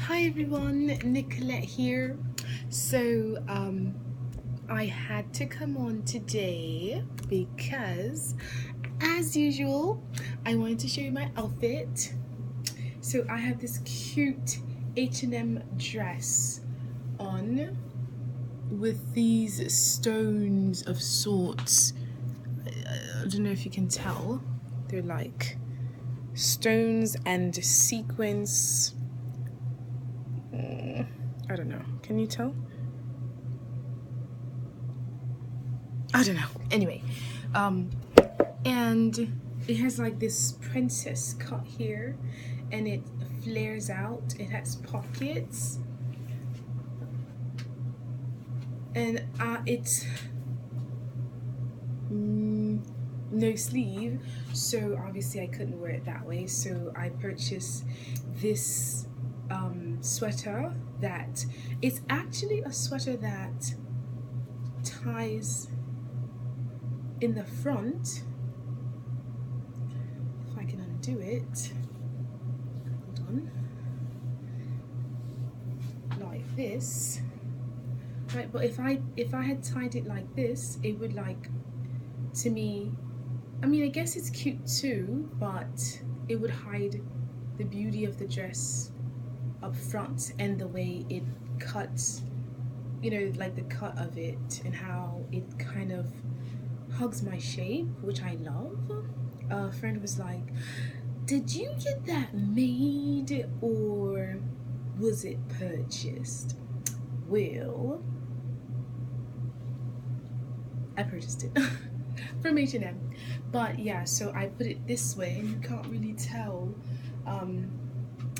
Hi everyone, Nicolette here. So I had to come on today because as usual I wanted to show you my outfit. So I have this cute H&M dress on with these stones of sorts. I don't know if you can tell. They're like stones and sequins. I don't know. Can you tell? I don't know. Anyway, and it has like this princess cut here, and it flares out. It has pockets, and it's no sleeve, so obviously I couldn't wear it that way. So I purchased this sweater that it's actually a sweater that ties in the front. If I can undo it, hold on, like this, right? But if I had tied it like this, it would, like, to me, I mean, I guess it's cute too, but it would hide the beauty of the dress up front and the way it cuts, you know, like the cut of it and how it kind of hugs my shape, which I love. A friend was like, did you get that made or was it purchased? Well, I purchased it from H&M. But yeah, so I put it this way and you can't really tell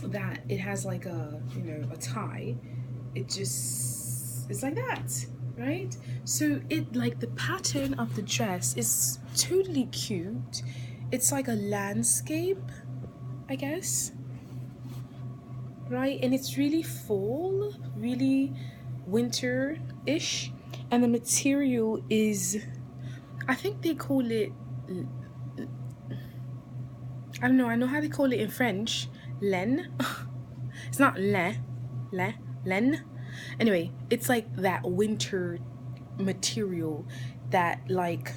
that it has like a, you know, a tie. It's like that, right? So it, like, the pattern of the dress is totally cute. It's like a landscape, I guess, right? And it's really fall, really winter-ish, and the material is, I think they call it, I don't know, I know how they call it in French, laine. It's not laine. Anyway, it's like that winter material that like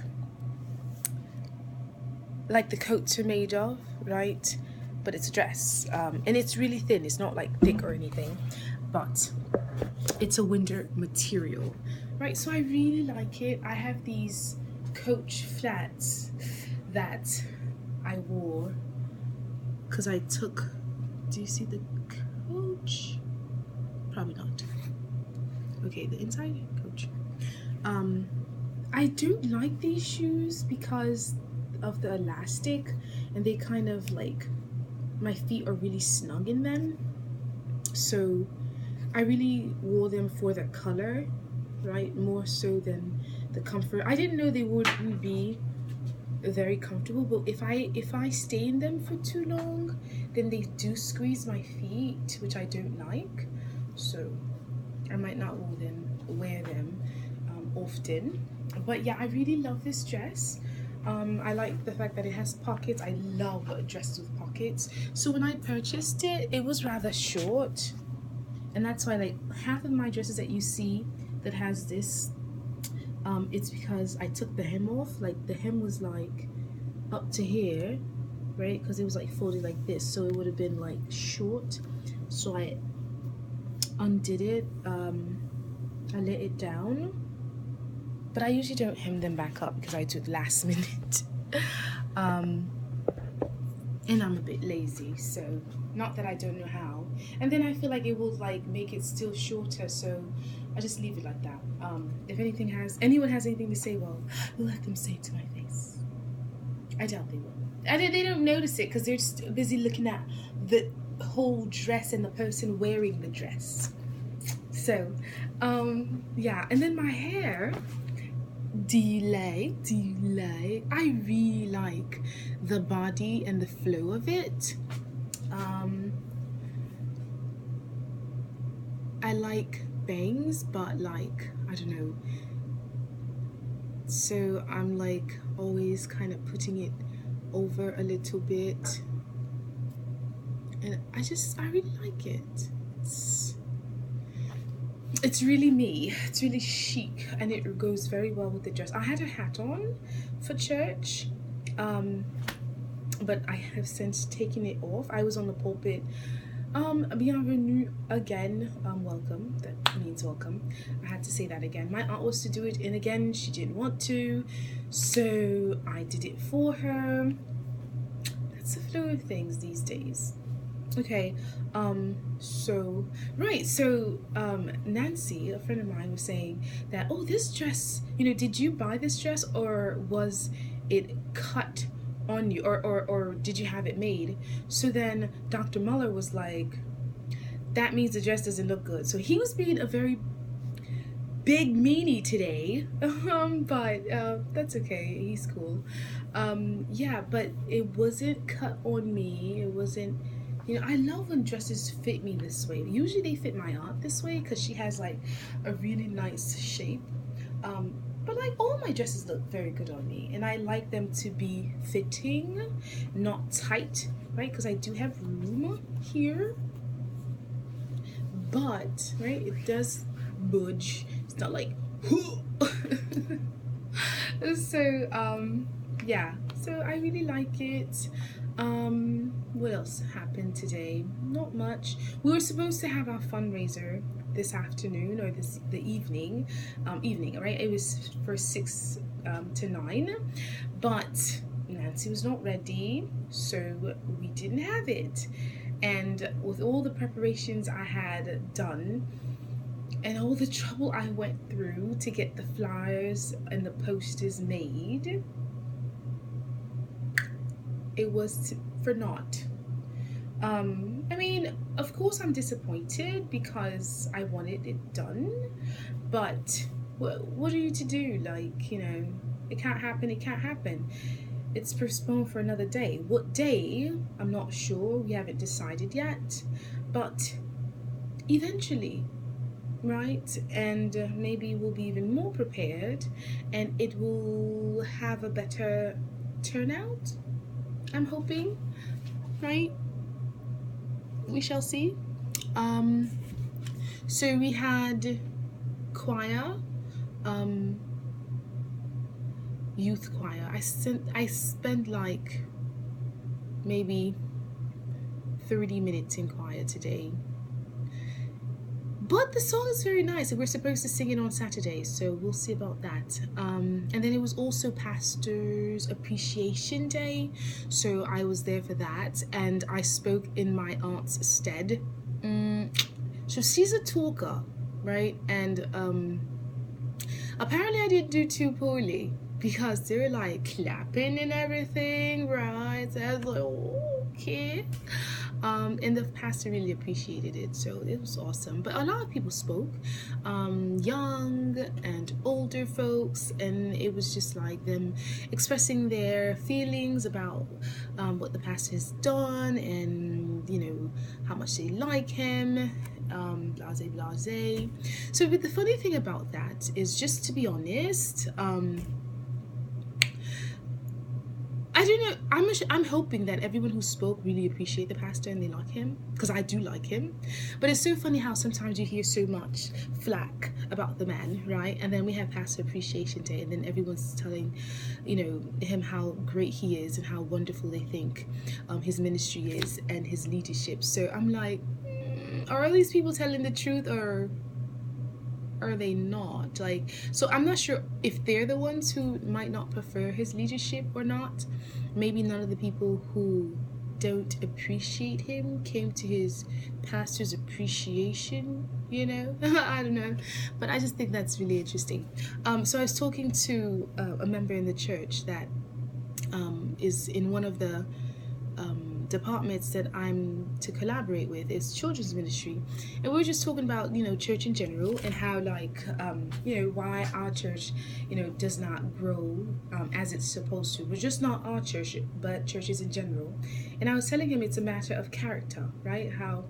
the coats are made of, right? But it's a dress, and it's really thin. It's not like thick or anything, but it's a winter material, right? So I really like it. I have these Coach flats that I wore because I took, do you see the Coach? Probably not. Okay, the inside Coach. I don't like these shoes because of the elastic, and they kind of like, my feet are really snug in them, so I really wore them for the color, right, more so than the comfort. I didn't know they would be very comfortable, but if I stay in them for too long, then they do squeeze my feet, which I don't like, so I might not wear them often. But yeah, I really love this dress. I like the fact that it has pockets. I love dresses with pockets. So when I purchased it, it was rather short, and that's why, like, half of my dresses that you see that has this, it's because I took the hem off. Like, the hem was like up to here, right? Because it was like folded like this, so it would have been like short. So I undid it. I let it down, but I usually don't hem them back up because I do it last minute. And I'm a bit lazy, so not that I don't know how. And then I feel like it will like make it still shorter, so I just leave it like that. If anyone has anything to say, well, let them say it to my face. I doubt they will. They don't notice it because they're just busy looking at the whole dress and the person wearing the dress. So yeah, and then my hair, do you like? I really like the body and the flow of it. I like bangs, but like, I don't know, so I'm like always kind of putting it over a little bit, and I really like it. it's really me. It's really chic, and it goes very well with the dress. I had a hat on for church, but I have since taken it off. I was on the pulpit. Bienvenue again. Welcome. That means welcome. I had to say that again. My aunt was to do it, and again, she didn't want to, so I did it for her. That's the flow of things these days. Okay, so Nancy, a friend of mine, was saying that, oh, this dress, did you buy this dress, or was it cut on you, or did you have it made? So then Dr. Muller was like, that means the dress doesn't look good. So he was being a very big meanie today, but that's okay, he's cool. Yeah, but it wasn't cut on me. It wasn't, I love when dresses fit me this way. Usually they fit my aunt this way because she has like a really nice shape. But like all my dresses look very good on me, and I like them to be fitting, not tight, right? Because I do have room here, but right, it does budge. It's not like so yeah, so I really like it. What else happened today? Not much. We were supposed to have our fundraiser this afternoon, or the evening, right? It was for 6 to 9, but Nancy was not ready, so we didn't have it. And with all the preparations I had done and all the trouble I went through to get the flyers and the posters made, it was for naught. I mean, of course I'm disappointed because I wanted it done, but what are you to do? Like, it can't happen, it can't happen. It's postponed for another day. What day? I'm not sure, we haven't decided yet, but eventually, right? And maybe we'll be even more prepared, and it will have a better turnout, I'm hoping, right? We shall see. So we had choir, youth choir. I spent like maybe 30 minutes in choir today, but the song is very nice, and we're supposed to sing it on Saturday, so we'll see about that. And then it was also Pastor's Appreciation Day, so I was there for that, and I spoke in my aunt's stead. So she's a talker, right? And apparently I didn't do too poorly, because they were like clapping and everything, right? So I was like, oh, okay. And the pastor really appreciated it, so it was awesome. But a lot of people spoke, young and older folks, and it was just like them expressing their feelings about what the pastor has done, and how much they like him, blase. So, but the funny thing about that is, just to be honest, I don't know. I'm hoping that everyone who spoke really appreciate the pastor and they like him, because I do like him. But it's so funny how sometimes you hear so much flack about the man, right? And then we have Pastor Appreciation Day, and then everyone's telling, him how great he is and how wonderful they think his ministry is and his leadership. So I'm like, are all these people telling the truth, or are they not? Like, so I'm not sure if they're the ones who might not prefer his leadership or not. Maybe none of the people who don't appreciate him came to his pastor's appreciation, I don't know, but I just think that's really interesting. So I was talking to a member in the church that is in one of the departments that I'm to collaborate with, is children's ministry, and we were just talking about church in general, and how like why our church does not grow as it's supposed to. But just not our church, but churches in general. And I was telling him it's a matter of character, right? How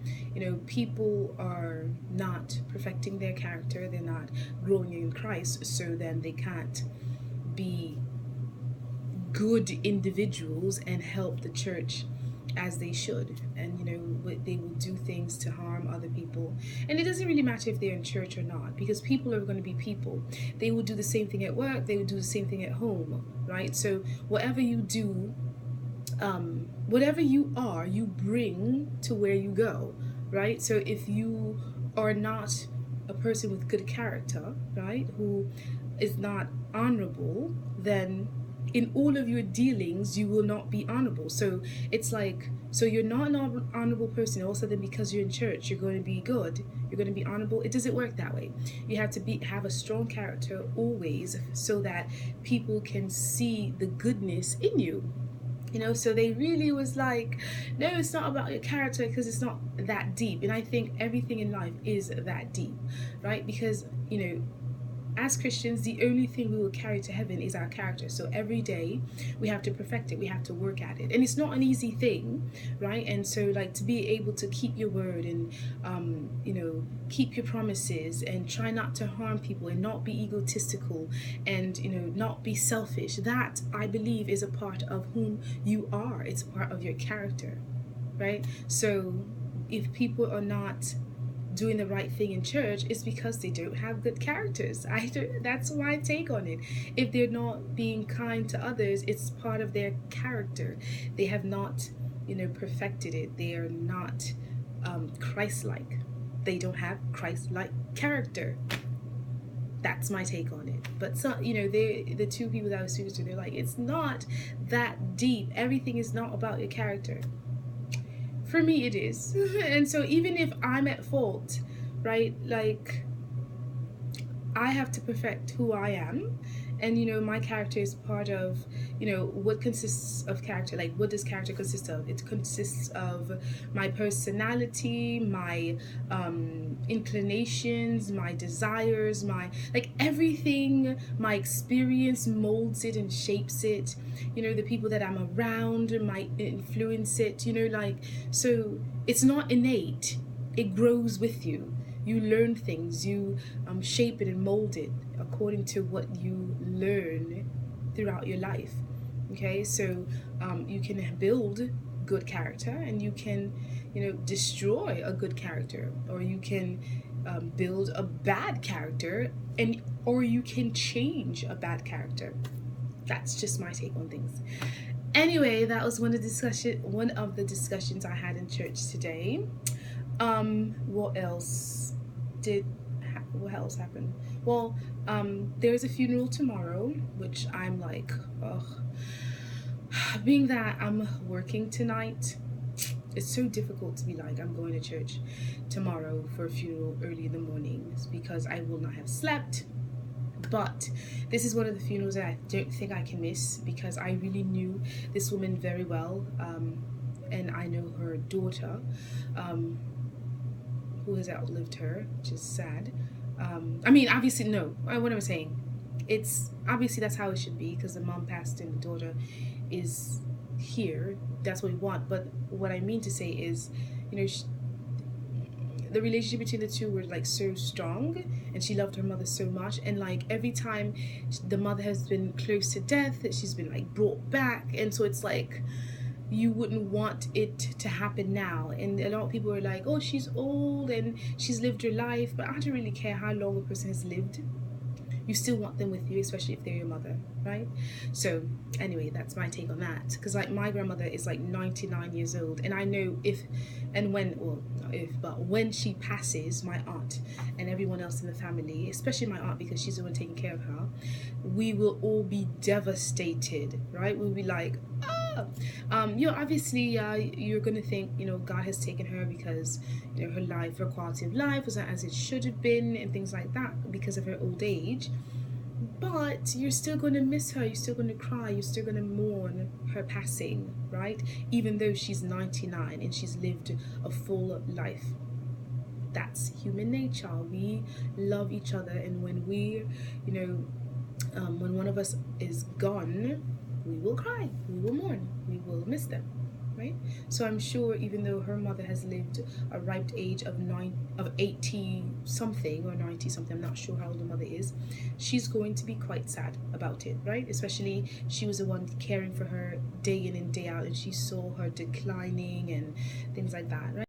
people are not perfecting their character, they're not growing in Christ, so then they can't be good individuals and help the church as they should, and they will do things to harm other people. And it doesn't really matter if they're in church or not, because people are going to be people. They will do the same thing at work, they will do the same thing at home, right? So whatever you do, whatever you are, you bring to where you go, right? So if you are not a person with good character, right, who is not honorable, then in all of your dealings you will not be honorable. So it's like, so you're not an honorable person also, then because you're in church you're going to be good, you're going to be honorable. It doesn't work that way. You have to have a strong character always, so that people can see the goodness in you. So they really was like, no, it's not about your character, because it's not that deep. And I think everything in life is that deep, right? Because as Christians, the only thing we will carry to heaven is our character. So every day we have to perfect it, we have to work at it, and it's not an easy thing, right? And so, like, to be able to keep your word and keep your promises, and try not to harm people, and not be egotistical, and not be selfish, that I believe is a part of whom you are. It's a part of your character, right? So if people are not doing the right thing in church, is because they don't have good characters. That's my take on it. If they're not being kind to others, it's part of their character. They have not perfected it. They are not Christ-like. They don't have Christ-like character. That's my take on it. But so the two people that I was speaking to, they're like, it's not that deep. Everything is not about your character. For me, it is. And so even if I'm at fault, right, like, I have to perfect who I am. And my character is part of what consists of character. Like, what does character consist of? It consists of my personality, my inclinations, my desires, my, like, everything. My experience molds it and shapes it. The people that I'm around might influence it. So it's not innate, it grows with you. You learn things, you shape it and mold it according to what you learn throughout your life. Okay, so you can build good character, and you can destroy a good character, or you can build a bad character, or you can change a bad character. That's just my take on things. Anyway, that was one of the discussions I had in church today. What else happened? Well, there's a funeral tomorrow, which I'm like, ugh. Being that I'm working tonight, it's so difficult to be like, I'm going to church tomorrow for a funeral early in the morning, because I will not have slept. But this is one of the funerals that I don't think I can miss, because I really knew this woman very well, and I know her daughter, who has outlived her, which is sad. Obviously, no. What am I saying? It's obviously that's how it should be, because the mom passed and the daughter is here. That's what we want. But what I mean to say is, the relationship between the two were like so strong, and she loved her mother so much. And like every time the mother has been close to death, that she's been like brought back, and so it's like, you wouldn't want it to happen now. And a lot of people are like, oh, she's old and she's lived her life, but I don't really care how long a person has lived. You still want them with you, especially if they're your mother, right? So anyway, that's my take on that. Because like my grandmother is like 99 years old, and I know when she passes, my aunt and everyone else in the family, especially my aunt, because she's the one taking care of her, we will all be devastated, right? We'll be like, obviously, you're gonna think, God has taken her because, her quality of life was not as it should have been, and things like that, because of her old age. But you're still gonna miss her. You're still gonna cry. You're still gonna mourn her passing, right? Even though she's 99 and she's lived a full life. That's human nature. We love each other, and when when one of us is gone, we will cry, we will mourn, we will miss them, right? So I'm sure even though her mother has lived a ripe age of 80 something or 90 something, I'm not sure how old the mother is, she's going to be quite sad about it, right? Especially she was the one caring for her day in and day out, and she saw her declining and things like that, right?